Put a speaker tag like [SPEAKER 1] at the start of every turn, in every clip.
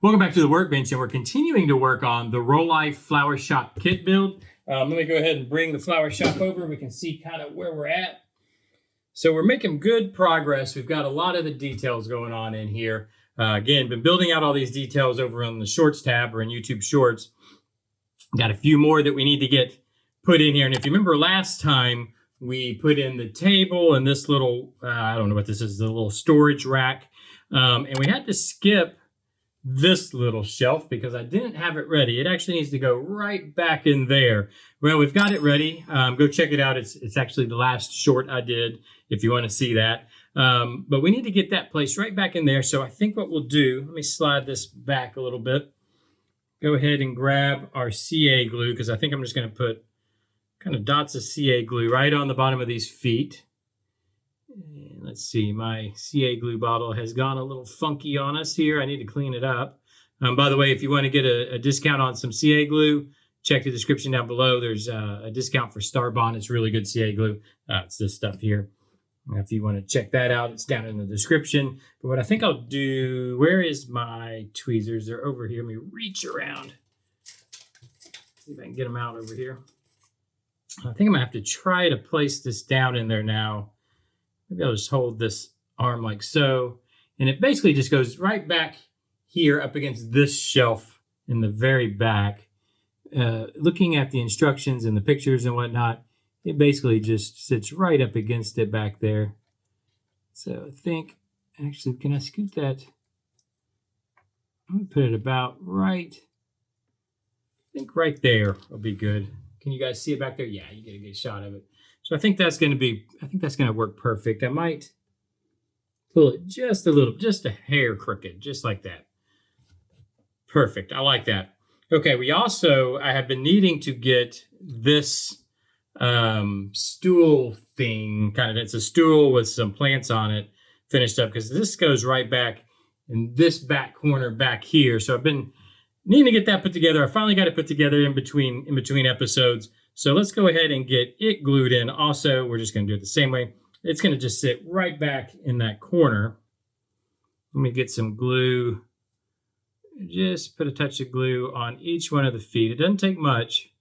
[SPEAKER 1] Welcome back to the workbench, and we're continuing to work on the Rolife Flower Shop kit build. Let me go ahead and bring the flower shop over. We can see kind of where we're at. So we're making good progress. We've got a lot of the details going on in here. Again, been building out all these details over on the Shorts tab or in YouTube Shorts. Got a few more that we need to get put in here. And if you remember last time, we put in the table and this little, I don't know what this is, the little storage rack. And we had to skip this little shelf because I didn't have it ready. It actually needs to go right back in there. Well, we've got it ready. Go check it out. It's actually the last short I did if you want to see that. But we need to get that placed right back in there. So I think what we'll do, let me slide this back a little bit. Go ahead and grab our CA glue because I think I'm just going to put kind of dots of CA glue right on the bottom of these feet. And let's see, my CA glue bottle has gone a little funky on us here. I need to clean it up. By the way, if you want to get a discount on some CA glue, check the description down below. There's a discount for Starbond. It's really good CA glue. It's this stuff here. If you want to check that out, it's down in the description. But what I think I'll do, where is my tweezers? They're over here. Let me reach around. See if I can get them out over here. I think I'm going to have to try to place this down in there now. Maybe I'll just hold this arm like so. And it basically just goes right back here up against this shelf in the very back. Looking at the instructions and the pictures and whatnot, it basically just sits right up against it back there. So I think, actually, can I scoot that? I'm going to put it about right, I think right there will be good. Can you guys see it back there? Yeah, you get a good shot of it. So I think that's going to work perfect. I might pull it just a little, just a hair crooked, just like that. Perfect. I like that. Okay, I have been needing to get this stool thing, it's a stool with some plants on it, finished up, because this goes right back in this back corner back here. So I've been needing to get that put together. I finally got it put together in between episodes. So let's go ahead and get it glued in. Also, we're just going to do it the same way. It's going to just sit right back in that corner. Let me get some glue. Just put a touch of glue on each one of the feet. It doesn't take much.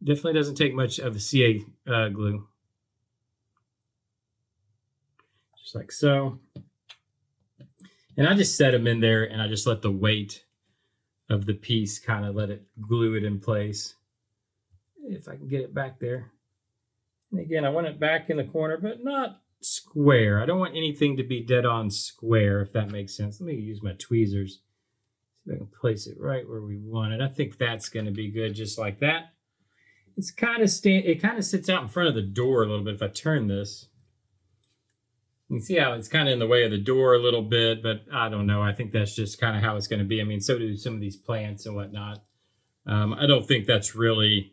[SPEAKER 1] Definitely doesn't take much of the CA glue. Just like so. And I just set them in there and I just let the weight of the piece kind of let it glue it in place. If I can get it back there. And again, I want it back in the corner, but not square. I don't want anything to be dead on square, if that makes sense. Let me use my tweezers. See if I can place it right where we want it. I think that's going to be good, just like that. It kind of sits out in front of the door a little bit. If I turn this, you can see how it's kind of in the way of the door a little bit, but I don't know. I think that's just kind of how it's going to be. I mean, so do some of these plants and whatnot. I don't think that's really,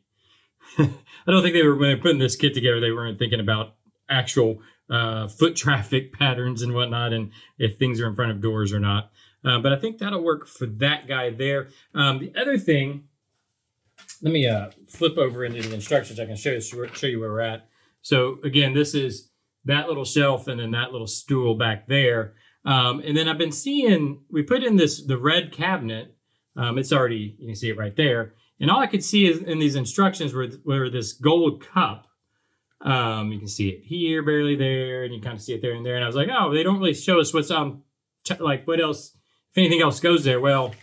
[SPEAKER 1] I don't think when they were putting this kit together, they weren't thinking about actual foot traffic patterns and whatnot, and if things are in front of doors or not. But I think that'll work for that guy there. The other thing, let me flip over into the instructions. I can show you where we're at. So again, this is that little shelf and then that little stool back there. And then I've been seeing, we put in the red cabinet. It's already, you can see it right there. And all I could see is in these instructions were this gold cup. You can see it here, barely there, and you kind of see it there and there. And I was like, oh, they don't really show us what's what else, if anything else goes there. Well,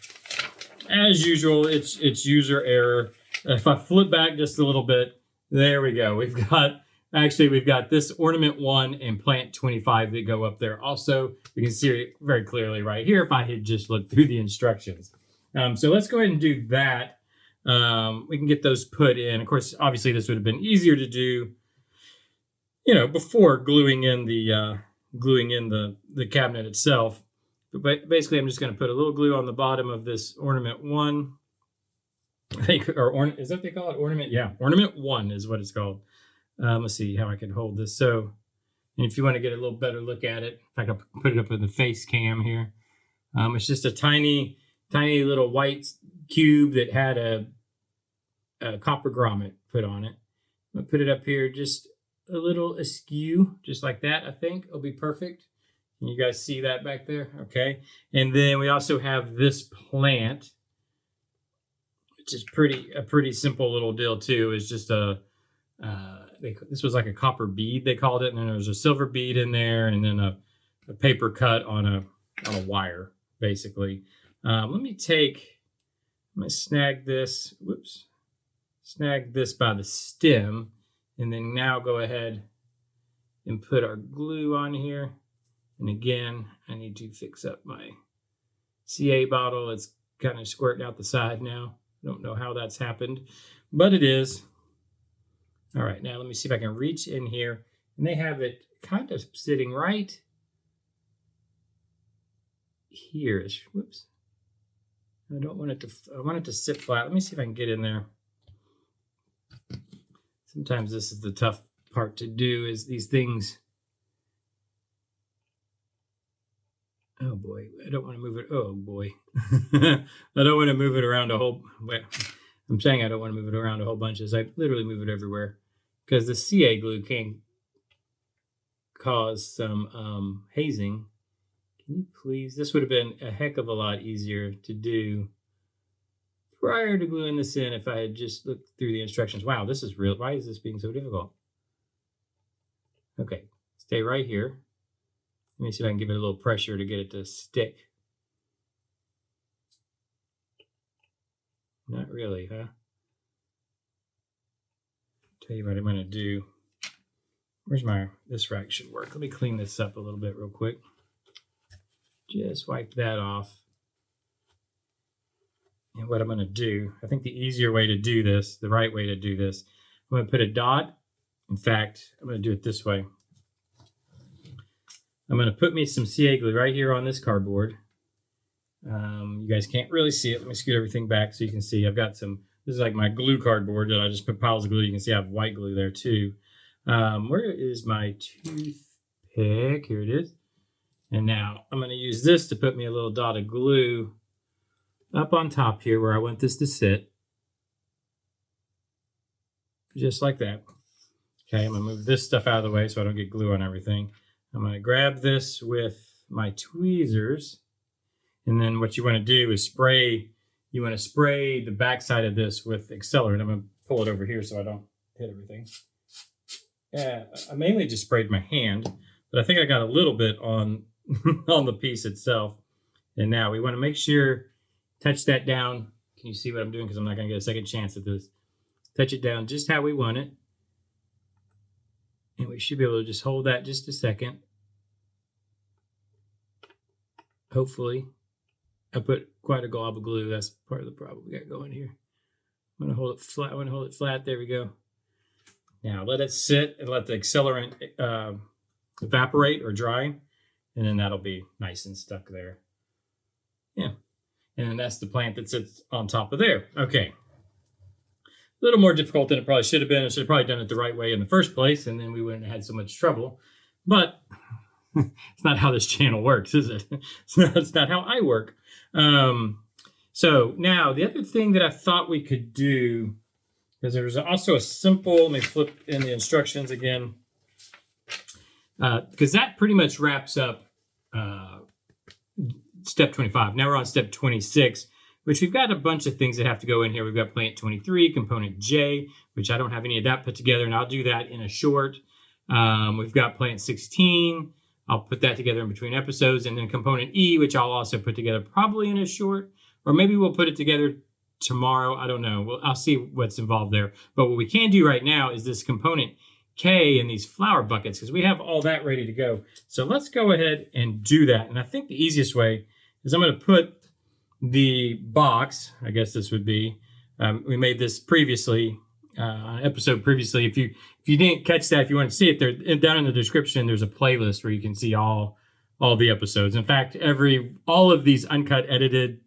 [SPEAKER 1] as usual, it's user error. If I flip back just a little bit, there we go. We've got this ornament 1 and plant 25 that go up there. Also, you can see it very clearly right here if I had just looked through the instructions. So let's go ahead and do that. We can get those put in. Of course, obviously this would have been easier to do, before gluing in the cabinet itself. But basically, I'm just going to put a little glue on the bottom of this ornament 1. I think, is that what they call it? Ornament? Yeah, ornament 1 is what it's called. Let's see how I can hold this. So, and if you want to get a little better look at it, in fact, I'll put it up in the face cam here. It's just a tiny little white cube that had a copper grommet put on it. I'll put it up here just a little askew, just like that. I think it'll be perfect. Can you guys see that back there? Okay. And then we also have this plant, which is a pretty simple little deal too. It's just this was like a copper bead, they called it, and then there was a silver bead in there, and then a paper cut on a wire, basically. I'm gonna snag this. Whoops, snag this by the stem, and then now go ahead and put our glue on here. And again, I need to fix up my CA bottle. It's kind of squirting out the side now. I don't know how that's happened, but it is. All right, now let me see if I can reach in here. And they have it kind of sitting right here. Whoops. I want it to sit flat. Let me see if I can get in there. Sometimes this is the tough part to do, is these things. Oh boy, I don't want to move it. Oh boy. I don't want to move it around a whole, well, I'm saying I don't want to move it around a whole bunch. I literally move it everywhere because the CA glue can cause some hazing. Can you please? This would have been a heck of a lot easier to do prior to gluing this in if I had just looked through the instructions. Wow, this is real. Why is this being so difficult? Okay, stay right here. Let me see if I can give it a little pressure to get it to stick. Not really, huh? Tell you what I'm going to do. This rack should work. Let me clean this up a little bit real quick. Just wipe that off. And what I'm going to do, I think the easier way to do this, the right way to do this, I'm going to put a dot. In fact, I'm going to do it this way. I'm going to put me some CA glue right here on this cardboard. You guys can't really see it. Let me scoot everything back so you can see. I've got some, this is like my glue cardboard that I just put piles of glue. You can see I have white glue there too. Where is my toothpick? Here it is. And now I'm going to use this to put me a little dot of glue up on top here where I want this to sit. Just like that. Okay, I'm going to move this stuff out of the way so I don't get glue on everything. I'm going to grab this with my tweezers, and then what you want to do is spray the backside of this with accelerant. I'm going to pull it over here so I don't hit everything. Yeah, I mainly just sprayed my hand, but I think I got a little bit on, on the piece itself. And now we want to make sure, touch that down. Can you see what I'm doing? Because I'm not going to get a second chance at this. Touch it down just how we want it. And we should be able to just hold that just a second. Hopefully. I put quite a glob of glue. That's part of the problem we got going here. I'm going to hold it flat. I want to hold it flat. There we go. Now let it sit and let the accelerant evaporate or dry. And then that'll be nice and stuck there. Yeah. And then that's the plant that sits on top of there. Okay. A little more difficult than it probably should have been. I should have probably done it the right way in the first place, and then we wouldn't have had so much trouble. But it's not how this channel works, is it? It's not how I work. So now the other thing that I thought we could do, because there was also a simple, let me flip in the instructions again, because that pretty much wraps up step 25. Now we're on step 26. Which we've got a bunch of things that have to go in here. We've got plant 23, component J, which I don't have any of that put together, and I'll do that in a short. We've got plant 16. I'll put that together in between episodes, and then component E, which I'll also put together probably in a short, or maybe we'll put it together tomorrow. I don't know. I'll see what's involved there. But what we can do right now is this component K and these flower buckets, because we have all that ready to go. So let's go ahead and do that. And I think the easiest way is I'm going to put the box, I guess this would be, we made this previously, episode previously. If you didn't catch that, if you want to see it, there down in the description, there's a playlist where you can see all the episodes. In fact, all of these uncut, edited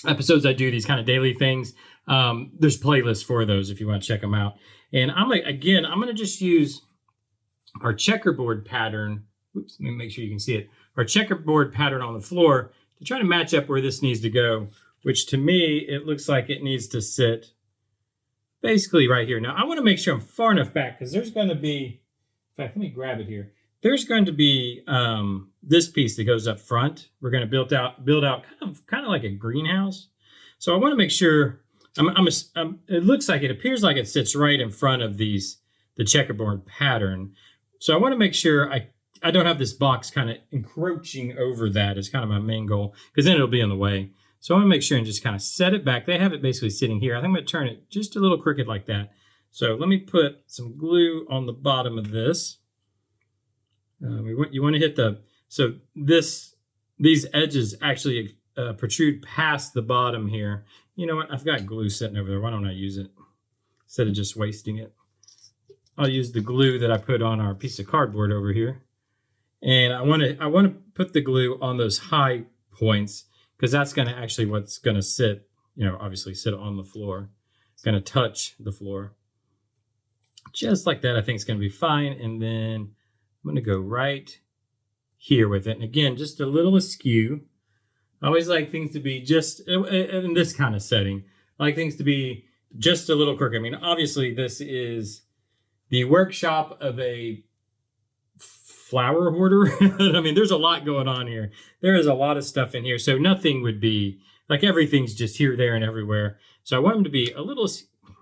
[SPEAKER 1] episodes I do, these kind of daily things, there's playlists for those if you want to check them out. And I'm going to just use our checkerboard pattern. Oops, let me make sure you can see it. Our checkerboard pattern on the floor to try to match up where this needs to go, which to me, it looks like it needs to sit basically right here. Now, I want to make sure I'm far enough back because there's going to be, in fact, let me grab it here. there's going to be this piece that goes up front. We're going to build out kind of like a greenhouse. So I want to make sure it looks like it appears like it sits right in front of the checkerboard pattern. So I want to make sure I don't have this box kind of encroaching over that is kind of my main goal, because then it'll be in the way. So I want to make sure and just kind of set it back. They have it basically sitting here. I think I'm going to turn it just a little crooked like that. So let me put some glue on the bottom of this. You want to hit these edges actually protrude past the bottom here. You know what? I've got glue sitting over there. Why don't I use it instead of just wasting it? I'll use the glue that I put on our piece of cardboard over here. And I want to put the glue on those high points, because that's going to actually what's going to sit, obviously sit on the floor. It's going to touch the floor. Just like that, I think it's going to be fine. And then I'm going to go right here with it. And again, just a little askew. I always like things to be just, in this kind of setting, I like things to be just a little crooked. I mean, obviously this is the workshop of a flower hoarder. I mean, there's a lot going on here. There is a lot of stuff in here. So nothing would be, like everything's just here, there, and everywhere. So I want them to be a little,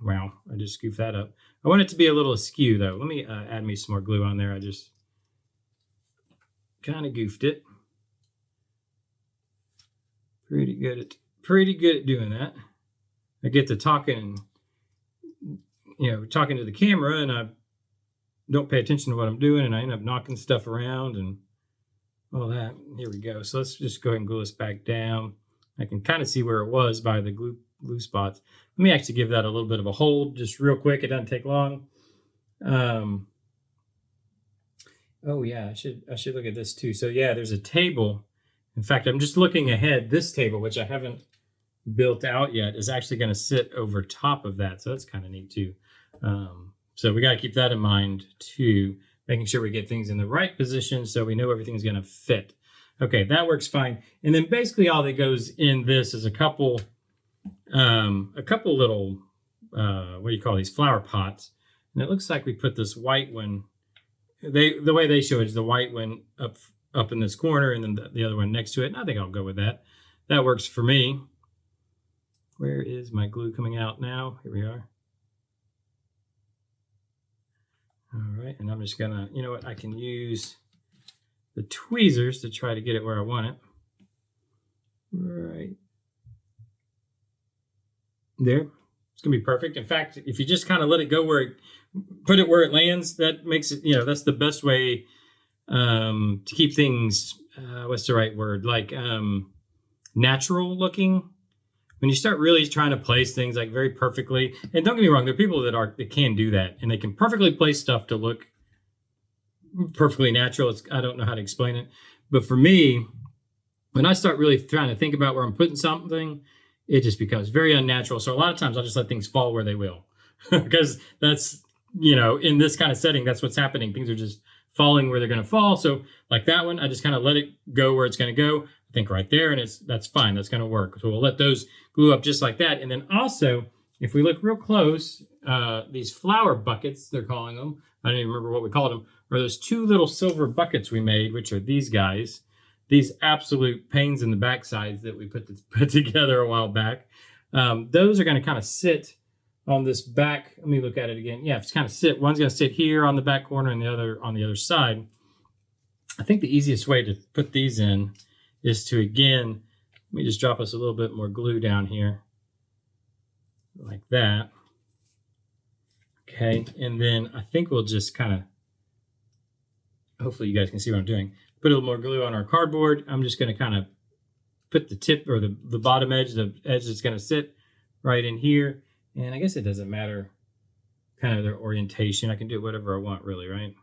[SPEAKER 1] wow, I just scooped that up. I want it to be a little askew though. Let me add me some more glue on there. I just kind of goofed it. Pretty good at doing that. I get to talking to the camera, and I don't pay attention to what I'm doing, and I end up knocking stuff around and all that. Here we go. So let's just go ahead and glue this back down. I can kind of see where it was by the glue spots. Let me actually give that a little bit of a hold just real quick. It doesn't take long. Oh yeah, I should look at this too. So yeah, there's a table. In fact, I'm just looking ahead. This table, which I haven't built out yet, is actually going to sit over top of that. So that's kind of neat too. So we got to keep that in mind too, making sure we get things in the right position so we know everything's going to fit. Okay, that works fine. And then basically all that goes in this is a couple little, what do you call these, flower pots. And it looks like we put this white one, the way they show it is the white one up in this corner, and then the other one next to it. And I think I'll go with that. That works for me. Where is my glue coming out now? Here we are. All right, and I'm just gonna, you know what, I can use the tweezers to try to get it where I want it. Right there. It's gonna be perfect. In fact, if you just kind of let it go put it where it lands, that makes it, that's the best way to keep things, what's the right word, like natural looking. When you start really trying to place things like very perfectly, and don't get me wrong, there are people that can do that, and they can perfectly place stuff to look perfectly natural. I don't know how to explain it, but for me, when I start really trying to think about where I'm putting something, it just becomes very unnatural. So a lot of times I'll just let things fall where they will, because that's, in this kind of setting, that's what's happening. Things are just falling where they're going to fall. So like that one, I just kind of let it go where it's going to go. I think right there, and that's fine. That's going to work. So we'll let those glue up just like that. And then also, if we look real close, these flower buckets, they're calling them, I don't even remember what we called them, are those two little silver buckets we made, which are these guys, these absolute pains in the backsides that we put together a while back. Those are going to kind of sit on this back. Let me look at it again. Yeah, it's kind of sit. One's going to sit here on the back corner and the other on the other side. I think the easiest way to put these in is to, again, let me just drop us a little bit more glue down here like that. Okay, and then I think we'll just kind of, hopefully you guys can see what I'm doing, put a little more glue on our cardboard. I'm just going to kind of put the tip or the bottom edge, the edge that's going to sit right in here. And I guess it doesn't matter kind of their orientation. I can do whatever I want really, right?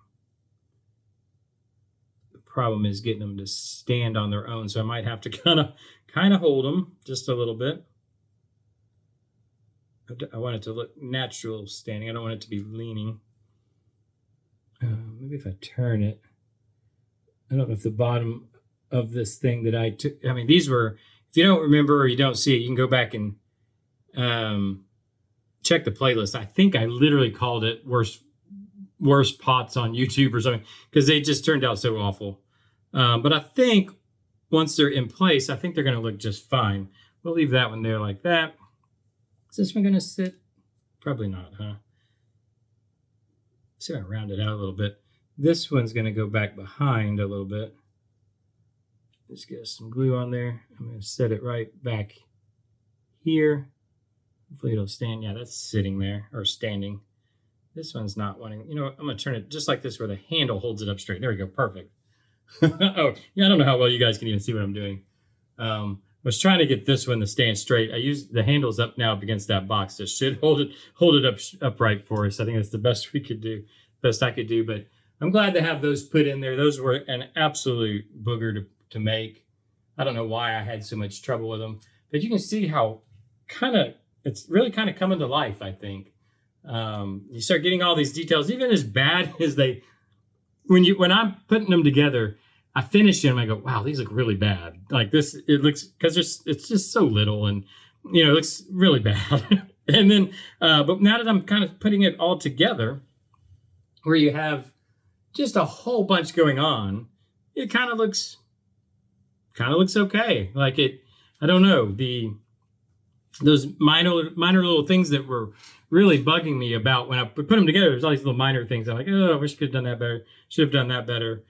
[SPEAKER 1] The problem is getting them to stand on their own. So I might have to kind of hold them just a little bit. I want it to look natural standing. I don't want it to be leaning. Maybe if I turn it, I don't know if the bottom of this thing that I took, I mean, these were, if you don't remember or you don't see it, you can go back and check the playlist. I think I literally called it worst worst pots on YouTube or something because they just turned out so awful. But I think once they're in place, I think they're going to look just fine. We'll leave that one there like that. Is this one going to sit? Probably not, huh? See if I round it out a little bit. This one's going to go back behind a little bit. Just get some glue on there. I'm going to set it right back here. Hopefully it'll stand. Yeah, that's sitting there or standing. This one's not wanting. You know what? I'm going to turn it just like this where the handle holds it up straight. There we go. Perfect. Oh, yeah, I don't know how well you guys can even see what I'm doing. I was trying to get this one to stand straight. I used the handles up now up against that box. This should hold it up upright for us. I think that's the best we could do, best I could do. But I'm glad to have those put in there. Those were an absolute booger to make. I don't know why I had so much trouble with them, but you can see how it's really kind of coming to life, I think. You start getting all these details, even as bad as when I'm putting them together, I finish them, I go, wow, these look really bad. Like this, it looks, because it's just so little and, you know, it looks really bad. And then, but now that I'm kind of putting it all together, where you have just a whole bunch going on, it kind of looks okay. Like I don't know, those minor little things that were really bugging me about when I put them together, there's all these little minor things. I'm like, oh, I wish I could have done that better. Should have done that better.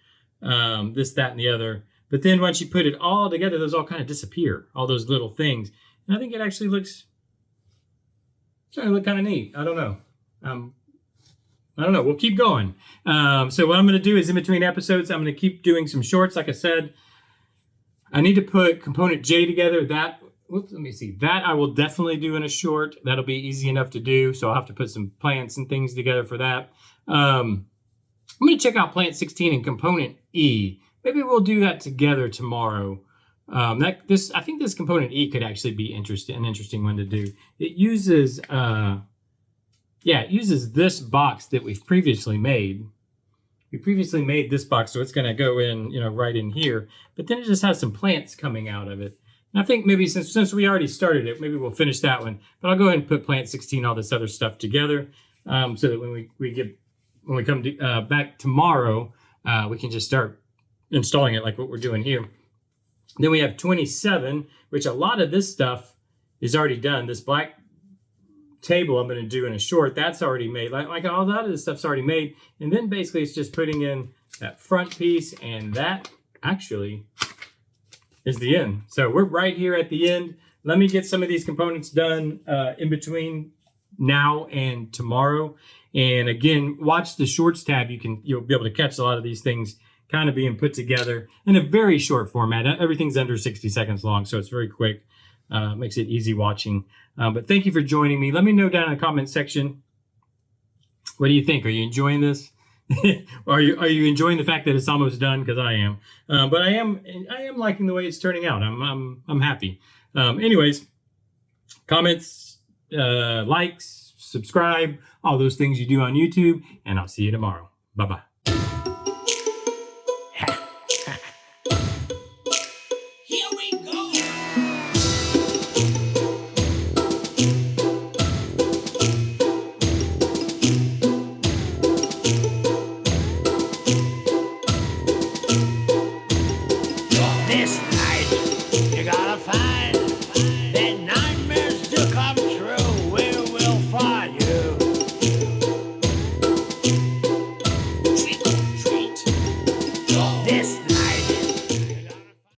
[SPEAKER 1] This, that, and the other. But then once you put it all together, those all kind of disappear, all those little things. And I think it actually looks starting to look kind of neat. I don't know. I don't know. We'll keep going. So what I'm going to do is in between episodes, I'm going to keep doing some shorts. Like I said, I need to put component J together. Let me see. That I will definitely do in a short. That'll be easy enough to do. So I'll have to put some plants and things together for that. I'm going to check out plant 16 and component E. Maybe we'll do that together tomorrow. I think this component E could actually be an interesting one to do. It uses, it uses this box that we've previously made. We previously made this box, so it's going to go in, right in here. But then it just has some plants coming out of it. And I think maybe since we already started it, maybe we'll finish that one. But I'll go ahead and put plant 16, all this other stuff together, so that when we come back tomorrow, we can just start installing it like what we're doing here. Then we have 27, which a lot of this stuff is already done. This black table I'm going to do in a short, that's already made. Like all that of this stuff's already made. And then basically it's just putting in that front piece, and that actually is the end. So we're right here at the end. Let me get some of these components done in between now and tomorrow. And again, watch the shorts tab. You'll be able to catch a lot of these things kind of being put together in a very short format. Everything's under 60 seconds long, so it's very quick. Makes it easy watching. But thank you for joining me. Let me know down in the comment section, what do you think? Are you enjoying this? Are you enjoying the fact that it's almost done? Because I am. But I am liking the way it's turning out. I'm happy. Anyways, comments, likes, subscribe, all those things you do on YouTube, and I'll see you tomorrow. Bye-bye.